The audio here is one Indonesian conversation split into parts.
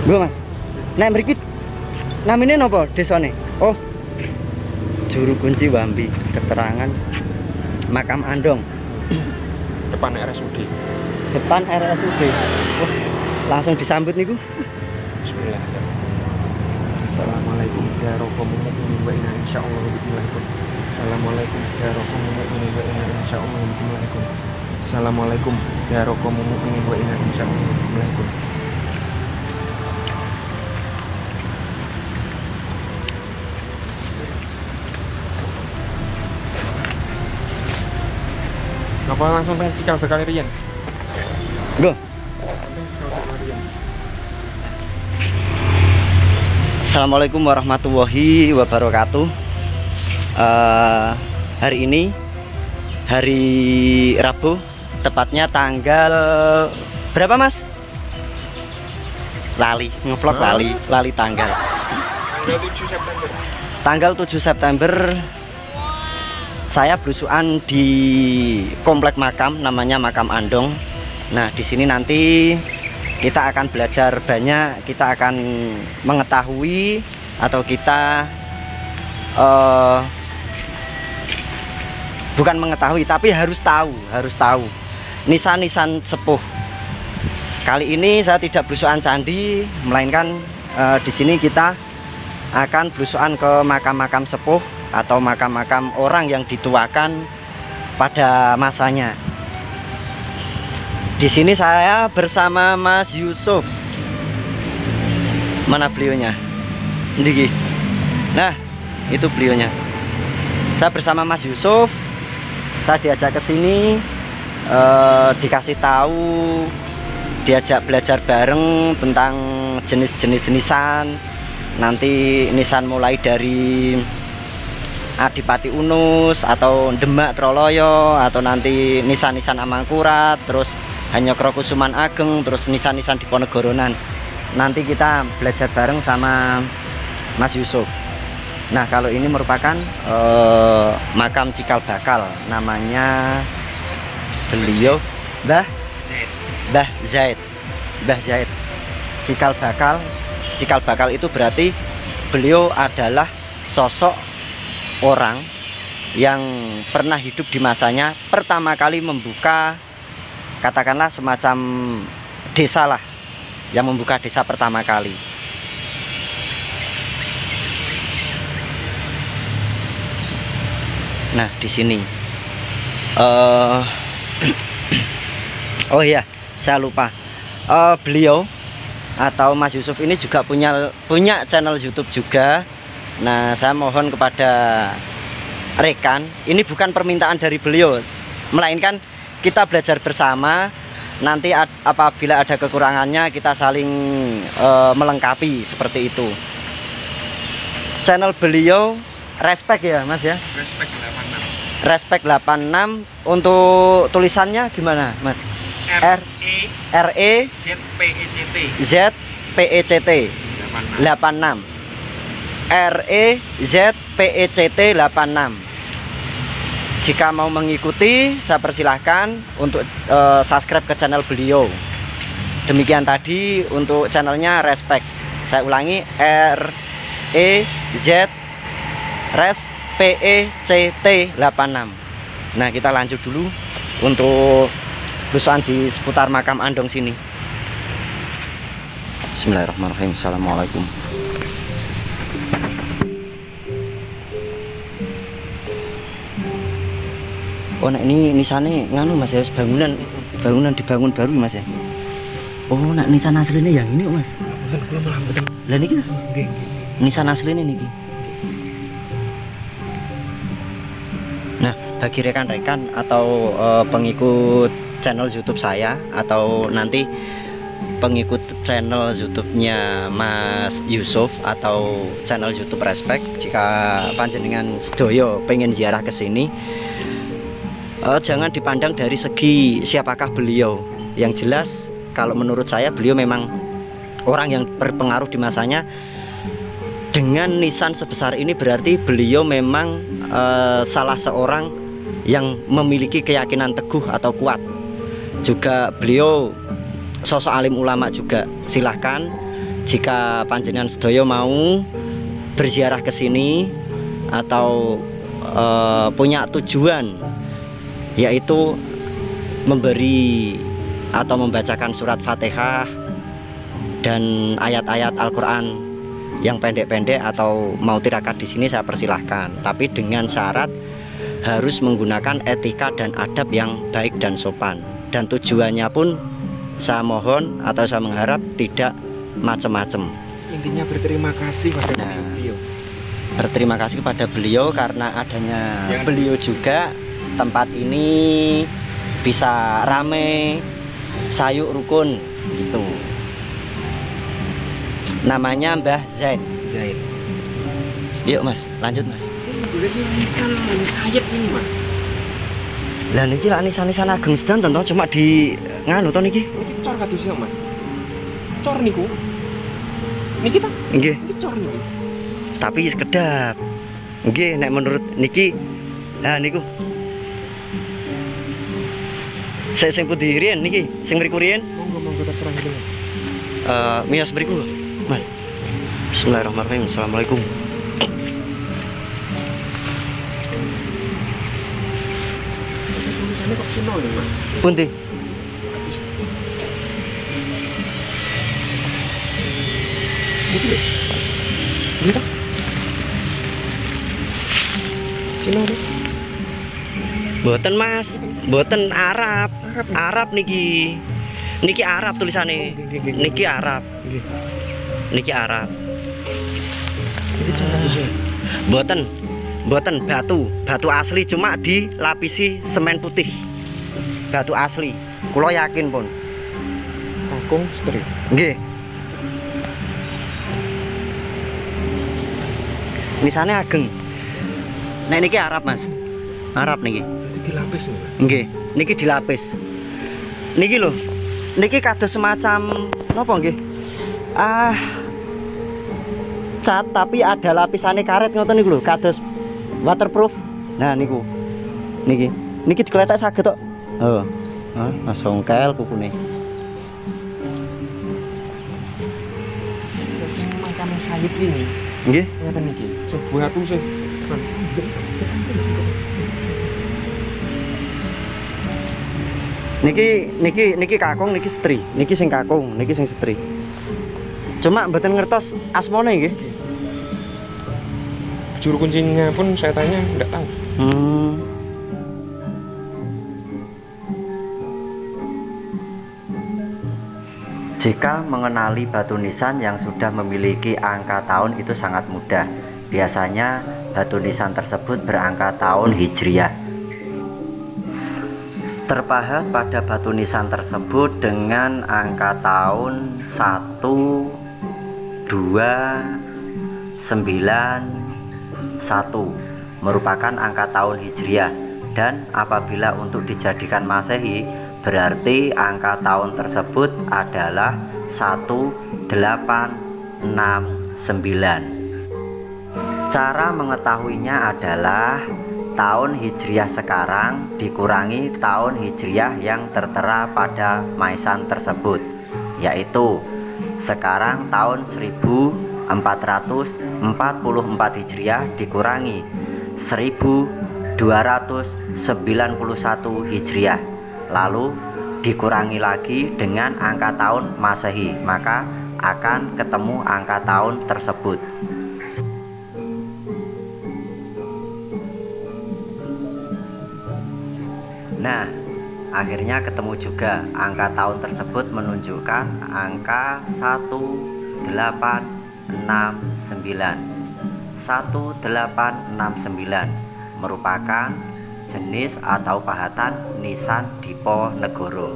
Gue mas. Nek mriki namine napa desane? Oh. Juru kunci Wambi, keterangan makam Andong. Depan RSUD. Depan RSUD. Wah, langsung disambut niku. Bismillah. Assalamualaikum ya rohkumul mukminin wa inna insyaallah bikumulaikum. Assalamualaikum ya rohkumul mukminin wa inna insyaallah bikumulaikum. Assalamualaikum ya rohkumul mukminin wa inna insyaallah bikumulaikum. Apa langsung pengen cikal bakal riyen? Go. Assalamualaikum warahmatullahi wabarakatuh. Hari ini hari Rabu, tepatnya tanggal berapa mas? Lali, ngevlog lali tanggal. Tanggal 7 September. Tanggal 7 September saya belusukan di komplek makam, namanya makam Andong. Nah, di sini nanti kita akan belajar banyak, kita akan mengetahui atau kita bukan mengetahui tapi harus tahu nisan-nisan sepuh. Kali ini saya tidak belusukan candi, melainkan di sini kita akan belusukan ke makam-makam sepuh atau makam-makam orang yang dituakan pada masanya. Di sini saya bersama Mas Yusuf. Mana beliaunya? Ndiki. Nah, itu beliaunya. Saya bersama Mas Yusuf. Saya diajak ke sini, dikasih tahu, diajak belajar bareng tentang jenis-jenis nisan. Nanti nisan mulai dari Adipati Unus atau Demak Troloyo, atau nanti nisan-nisan Amangkurat, terus Hanyokro Kusuman Ageng, terus nisan-nisan Diponegoronan. Nanti kita belajar bareng sama Mas Yusuf. Nah, kalau ini merupakan makam cikal bakal, namanya beliau Mbah Zaid. Cikal bakal itu berarti beliau adalah sosok orang yang pernah hidup di masanya, pertama kali membuka, katakanlah semacam desa lah, yang membuka desa pertama kali. Nah, di sini oh iya, saya lupa, beliau atau Mas Yusuf ini juga punya channel YouTube juga. Nah, saya mohon kepada rekan, ini bukan permintaan dari beliau, melainkan kita belajar bersama. Nanti apabila ada kekurangannya kita saling melengkapi, seperti itu. Channel beliau Respect ya Mas ya? Respect 86. Untuk tulisannya gimana Mas? RE ZPECT 86. REZPECT 86. Jika mau mengikuti, saya persilahkan untuk subscribe ke channel beliau. Demikian tadi untuk channelnya Respect. Saya ulangi, REZPECT 86. Nah, kita lanjut dulu untuk belusukan di seputar makam Andong sini. Bismillahirrahmanirrahim. Assalamualaikum. Oh, nah ini nisannya nganu Mas ya, bangunan dibangun baru Mas ya. Oh, nah nisan aslinya yang ini Mas. Lah niki nisan aslinya niki. Nah, bagi rekan-rekan atau pengikut channel YouTube saya, atau nanti pengikut channel YouTube-nya Mas Yusuf atau channel YouTube Respect, jika panjenengan sedoyo pengen ziarah ke sini, jangan dipandang dari segi siapakah beliau. Yang jelas kalau menurut saya beliau memang orang yang berpengaruh di masanya. Dengan nisan sebesar ini berarti beliau memang salah seorang yang memiliki keyakinan teguh atau kuat. Juga beliau sosok alim ulama juga. Silahkan jika panjenengan sedaya mau berziarah ke sini atau punya tujuan yaitu memberi atau membacakan surat Fatihah dan ayat-ayat Al-Quran yang pendek-pendek atau mau tirakat di sini, saya persilahkan, tapi dengan syarat harus menggunakan etika dan adab yang baik dan sopan. Dan tujuannya pun saya mohon atau saya mengharap tidak macam-macam. Intinya berterima kasih pada beliau. Berterima kasih kepada beliau karena adanya beliau juga tempat ini bisa rame, sayuk rukun gitu. Namanya Mbah Zaid. Yuk Mas, lanjut Mas. Ini nisan sayap ini Mas. Lah niki lak nisan-nisan ageng sedanten to, cuma di nganu to niki. Niki cor kadosnya Mas. Cor niku. Niki ta? Nggih. Niki cor niki. Tapi sekedap. Nggih, nek menurut niki nah niku. Saya sing putih riyen niki, sing mriku riyen. Monggo terserah gitu. Miyos mriku, Mas. Bismillahirrahmanirrahim. Assalamualaikum. Tulisannya kok Cina ya, Mas? Pundi? Ini kan? Cina deh. Mboten Mas, mboten Arab. Arab niki. Niki Arab tulisannya. Niki Arab. Niki Arab. Ini cara sih. Mboten batu asli, cuma dilapisi semen putih. Batu asli. Kula yakin pun. Kakung stri. Nggih. Misalnya ageng. Nek niki Arab Mas. Arab niki. Dilapis nih. Nggih, niki dilapis. Niki lho. Niki kados semacam napa nggih? Cat tapi ada lapisannya karet ngoten niku lho, kados waterproof. Nah niku. Niki dikletek saged tok. Oh. Mas ongkel kukune. Makane sayap ini. Nggih. Ngoten niki. Sebuah atu sih. Niki kakung, niki setri. Niki sing kakung, niki sing setri. Cuma mboten ngertos asmane nggih. Juru kuncinya pun saya tanya enggak tahu. Jika mengenali batu nisan yang sudah memiliki angka tahun itu sangat mudah. Biasanya batu nisan tersebut berangka tahun Hijriah. Terpahat pada batu nisan tersebut dengan angka tahun 1, 2, 9, 1 merupakan angka tahun Hijriah, dan apabila untuk dijadikan Masehi berarti angka tahun tersebut adalah 1869. Cara mengetahuinya adalah tahun Hijriah sekarang dikurangi tahun Hijriah yang tertera pada maisan tersebut, yaitu sekarang tahun 1444 Hijriah dikurangi 1291 Hijriah, lalu dikurangi lagi dengan angka tahun Masehi, maka akan ketemu angka tahun tersebut. Nah, akhirnya ketemu juga. Angka tahun tersebut menunjukkan angka 1869. 1869 merupakan jenis atau pahatan nisan Diponegoro.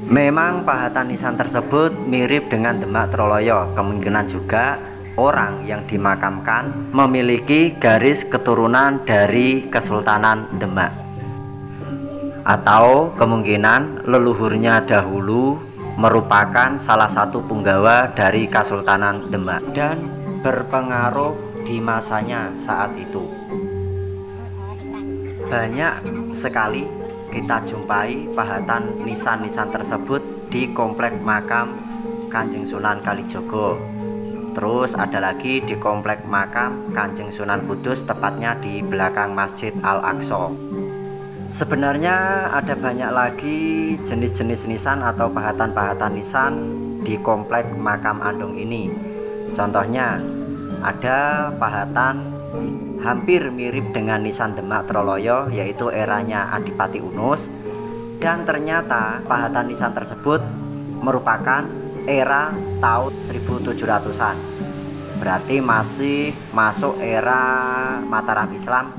Memang pahatan nisan tersebut mirip dengan Demak Troloyo. Kemungkinan juga orang yang dimakamkan memiliki garis keturunan dari Kesultanan Demak, atau kemungkinan leluhurnya dahulu merupakan salah satu punggawa dari Kesultanan Demak dan berpengaruh di masanya saat itu. Banyak sekali kita jumpai pahatan nisan-nisan tersebut di komplek makam Kanjeng Sunan Kalijogo. Terus ada lagi di komplek makam Kanjeng Sunan Kudus, tepatnya di belakang Masjid Al-Aqsa. Sebenarnya ada banyak lagi jenis-jenis nisan atau pahatan-pahatan nisan di komplek makam Andong ini. Contohnya ada pahatan hampir mirip dengan nisan Demak Troloyo, yaitu eranya Adipati Unus, dan ternyata pahatan nisan tersebut merupakan era tahun 1700-an. Berarti masih masuk era Mataram Islam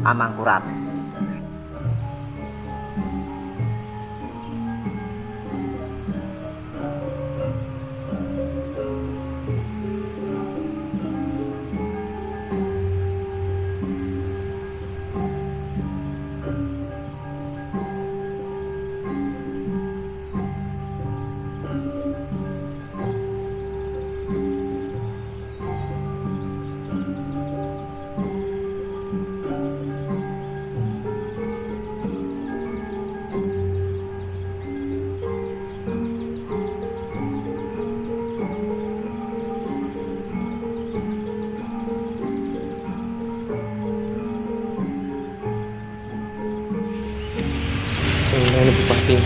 Amangkurat. Ini bupati.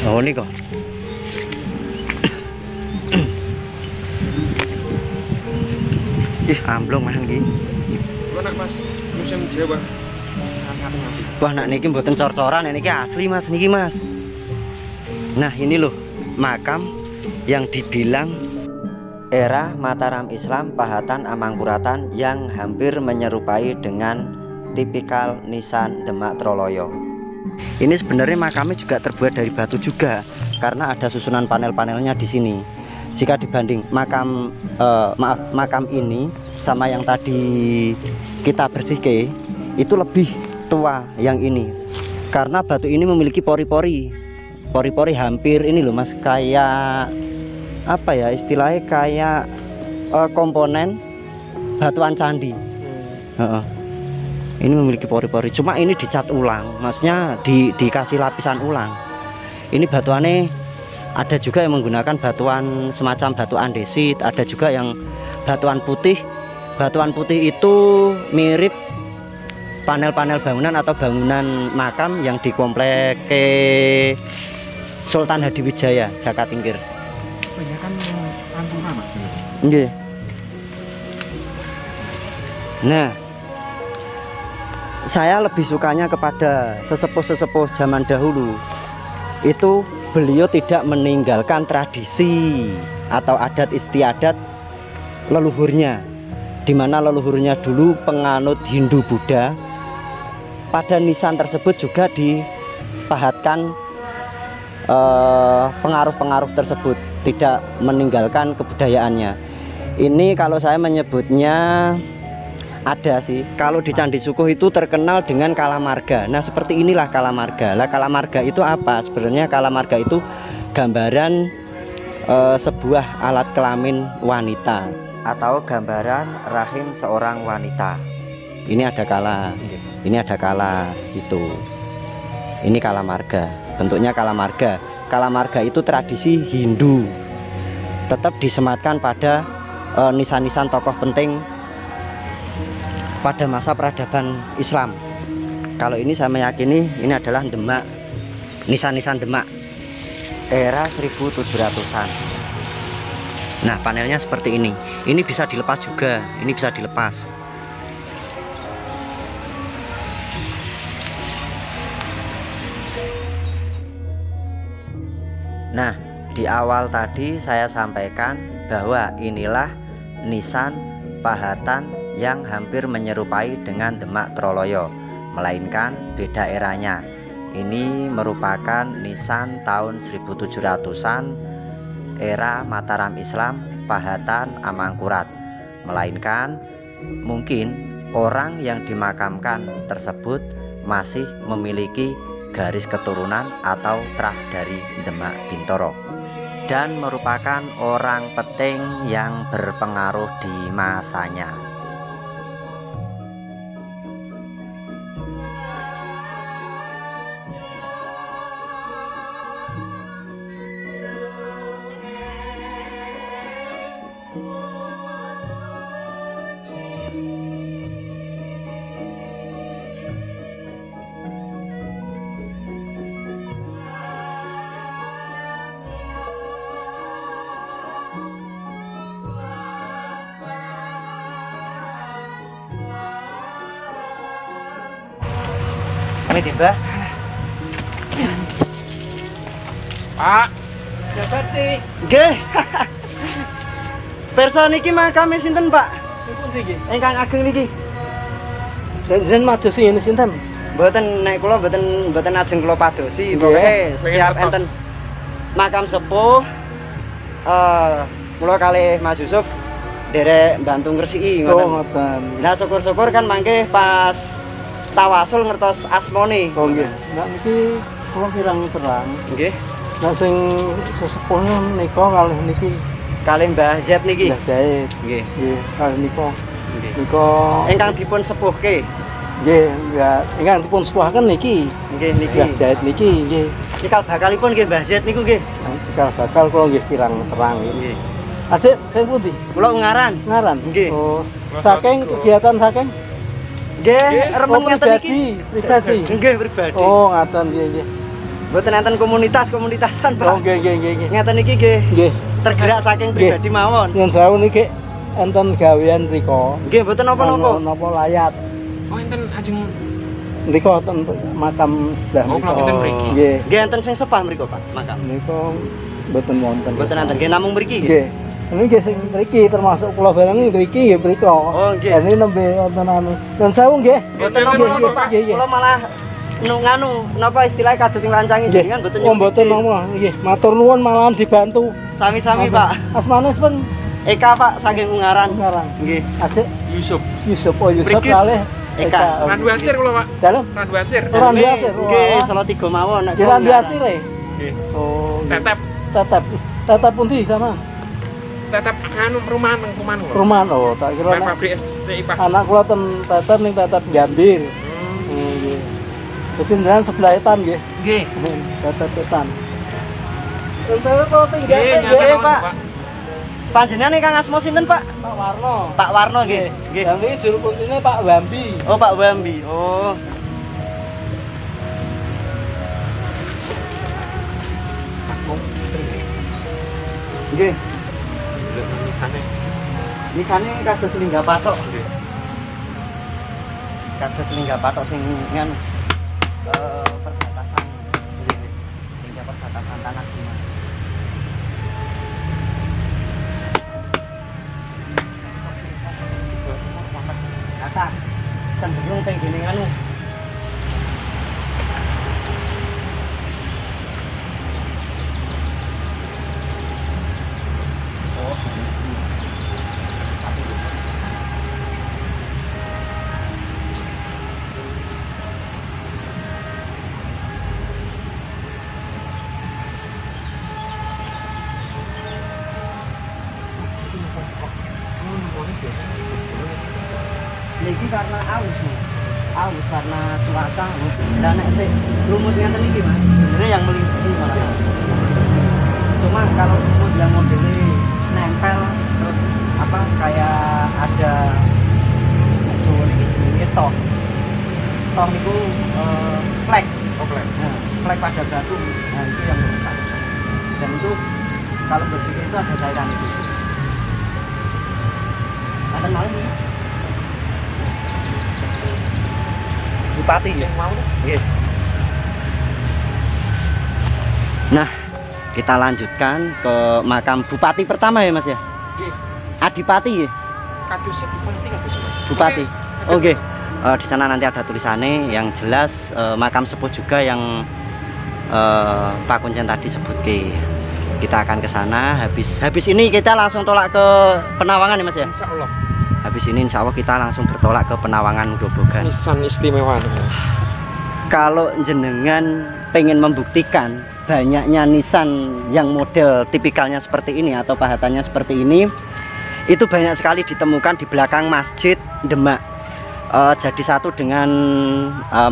Oh ini kok. Ih, amblong mahan iki. Anak Mas, musim Jawa. Wah, nak niki mboten cor-coran, niki asli Mas niki Mas. Nah, ini loh makam yang dibilang era Mataram Islam Pahatan Amangkuratan yang hampir menyerupai dengan tipikal nisan Demak Troloyo. Ini sebenarnya makamnya juga terbuat dari batu juga, karena ada susunan panel-panelnya di sini. Jika dibanding makam makam ini sama yang tadi kita bersihke, itu lebih tua yang ini, karena batu ini memiliki pori-pori. Pori-pori hampir ini loh Mas, kayak apa ya istilahnya, kayak komponen batuan candi. Ini memiliki pori-pori, cuma ini dicat ulang, maksudnya dikasih lapisan ulang. Ini batuannya ada juga yang menggunakan batuan semacam batu andesit, ada juga yang batuan putih. Batuan putih itu mirip panel-panel bangunan atau bangunan makam yang di komplek Sultan Hadiwijaya, Jakatingkir. Banyak kan Pantura Mas. Nggih. Nah, saya lebih sukanya kepada sesepuh-sesepuh zaman dahulu. Itu beliau tidak meninggalkan tradisi atau adat istiadat leluhurnya, di mana leluhurnya dulu penganut Hindu Buddha. Pada nisan tersebut juga dipahatkan pengaruh-pengaruh tersebut, tidak meninggalkan kebudayaannya. Ini kalau saya menyebutnya ada sih, kalau di Candi Sukuh itu terkenal dengan kalamarga. Nah seperti inilah kalamarga. Lah kalamarga itu apa? Sebenarnya kalamarga itu gambaran sebuah alat kelamin wanita atau gambaran rahim seorang wanita. Ini ada kala, ini ada kala, itu. Ini kalamarga, bentuknya kalamarga. Kalamarga itu tradisi Hindu, tetap disematkan pada nisan-nisan tokoh penting pada masa peradaban Islam. Kalau ini saya meyakini ini adalah Demak, nisan-nisan Demak era 1700-an. Nah panelnya seperti ini. Ini bisa dilepas juga, ini bisa dilepas. Nah di awal tadi saya sampaikan bahwa inilah nisan pahatan yang hampir menyerupai dengan Demak Troloyo, melainkan beda eranya. Ini merupakan nisan tahun 1700-an era Mataram Islam Pahatan Amangkurat, melainkan mungkin orang yang dimakamkan tersebut masih memiliki garis keturunan atau trah dari Demak Bintoro dan merupakan orang penting yang berpengaruh di masanya. Pamit ya, Mbah. Pak, jabat sih. Nggih. Pirsa niki makame sinten, Pak? Niku niki. Ingkang ageng niki. Jenengan madosi ngene sinten? Mboten nek kula mboten ajeng kula padosi, Nggih. pokoke setiap enten makam sepuh kula kalih Mas Yusuf derek bantu ngresiki ngoten. Oh, ngoten. Nah, syukur-syukur kan mangke pas tawasul ngertos asmane. Oh nggih. Nah niki kula kirang terang. Nggih. Nah sing sesepuhnya nika kalih niki Kalih Mbah Z niki. Mbah Zaid. Nggih. Nggih, kalih nika. Nggih. Nika Ingkang dipun sepuhke. nggih, ya ingkang dipun sepuhaken niki. Nggih niki. Mbah Zaid niki nggih. Cikal bakalipun nggih Mbah Z niku nggih. Nah, sekal bakal kula nggih kirang terang nggih. Nggih. Adik, sing pundi? Kula ngaran. Ngaran. Nggih. Oh, saking kegiatan saking Nggih, remen oh, ngeten iki. pribadi. Nggih, pribadi. Oh, ngaten nggih nggih. Mboten enten komunitas-komunitasan, Pak. Oh, nggih nggih nggih nggih. Ngeten iki nggih. Nggih. Tergerak saking Nggih. pribadi mawon. Nyun sewu niki enten gawean mriko. Nggih, mboten napa-napa. Napa layat. Oh, enten ajeng Mriko wonten makam sebelah Oh, mriko. enten mriki. Nggih. Nggih enten sing sepah mriku, Pak, makam. Mriko mboten wonten. Mboten enten nggih namung mriki. Nggih. Ini nggih sing mriki termasuk kula barang mriki nggih mriko. Oh, nggih. Ini nembe wonten anu. Nyun sewu nggih. Mboten Nggih, napa-napa, nggih, Pak. nggih, nggih. Kula malah nganu napa istilahnya kados sing lancangi Nggih. jenengan mboten Oh, mboten napa. Nggih, matur nuwun malahan dibantu. Sami-sami, Pak. Asmane pun Eka, Pak, saking Ungaran. ngarang. Nggih. Adik Yusuf. Yusuf, oh Yusuf Mriki. kalih Eka. Randu Acir kula, Pak. Dalem. Randu Acir. Oh, Randu Acir. Nggih, Wah. Salatiga mawon nek Kira kula Randu Ungaran. Acir e. Nggih. Oh, nggih. Tetep. Tetep. Tetep pundi sama? Tetep anu perumahan kula. Rumahan oh, tak kira Kayak pabrik STI Pas. anak kula tetep ning tetep Gambir. Oh, nggih. Dadi njenengan sebelah etan nggih. Nggih. Tetep etan. Untuk kok tinggal Nggih, nggih, nyata Pak. Pak. Panjenengan ingkang asma sinten, Pak? Pak Warno. Pak Warno nggih. Nggih. Yang ini juru kuncinya Pak Wambi. Oh, Pak Wambi. Oh. Nggih. Lho tulisane. Nisane kados linggah patok. Nggih. Kados linggah patok sing nganu perbatasan. Nggih. Linggah perbatasan tanah Siman. Kata cenderung teng gene nganu. Oh. Niki karena aus nih, aus karena cuaca. Lah nek sik lumut ngeten iki Mas, sebenarnya yang meliputi malah. Cuma kalau lumut yang modelnya nempel terus apa kayak ada Jawa niki jenenge toh. Toh niku flek. Oh, Pak. Nah, flek pada batu. Nah, itu yang merusak. Dan itu kalau bersih itu ada cairan itu. Ada malam ini. Bupati ya? Nggih. Nah, kita lanjutkan ke makam Bupati pertama ya Mas ya? Nggih. Adipati ya? Kados Bupati kados. Bupati. Oh nggih. Di sana nanti ada tulisannya yang jelas makam sepuh juga yang Pak Kuncen tadi sebutke. Kita akan ke sana. Habis ini kita langsung tolak ke Penawangan ya Mas ya? Insyaallah. Habis ini insya Allah kita langsung bertolak ke Penawangan Grobogan. Nisan istimewa. Kalau jenengan pengen membuktikan banyaknya nisan yang model tipikalnya seperti ini atau pahatannya seperti ini, itu banyak sekali ditemukan di belakang Masjid Demak. Jadi satu dengan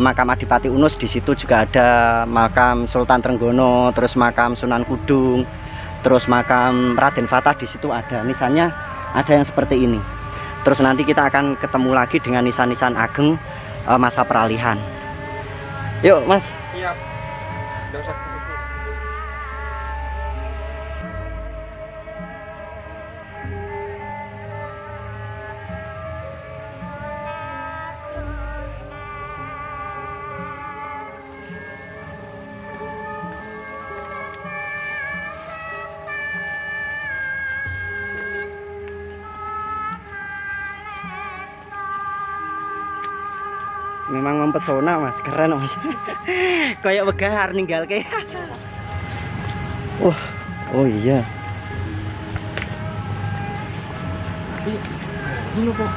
makam Adipati Unus. Di situ juga ada makam Sultan Trenggono, terus makam Sunan Kudung, terus makam Raden Fatah. Di situ ada nisannya, ada yang seperti ini. Terus nanti kita akan ketemu lagi dengan nisan-nisan ageng masa peralihan. Yuk Mas. Siap. Enggak usah. memang mempesona Mas, keren Mas. Kayak wegah arep ninggalke. Wah, oh iya. Ini kok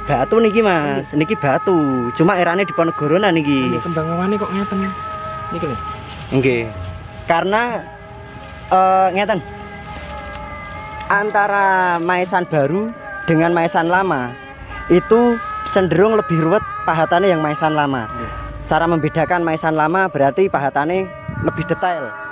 Batu niki Mas, niki batu. Cuma erane Diponegoro niki. kembang awane kok ngeten. Niki lho. Nggih. Karena ngeten. Antara maesan baru dengan maesan lama itu cenderung lebih ruwet pahatannya yang maesan lama. Cara membedakan maesan lama berarti pahatannya lebih detail.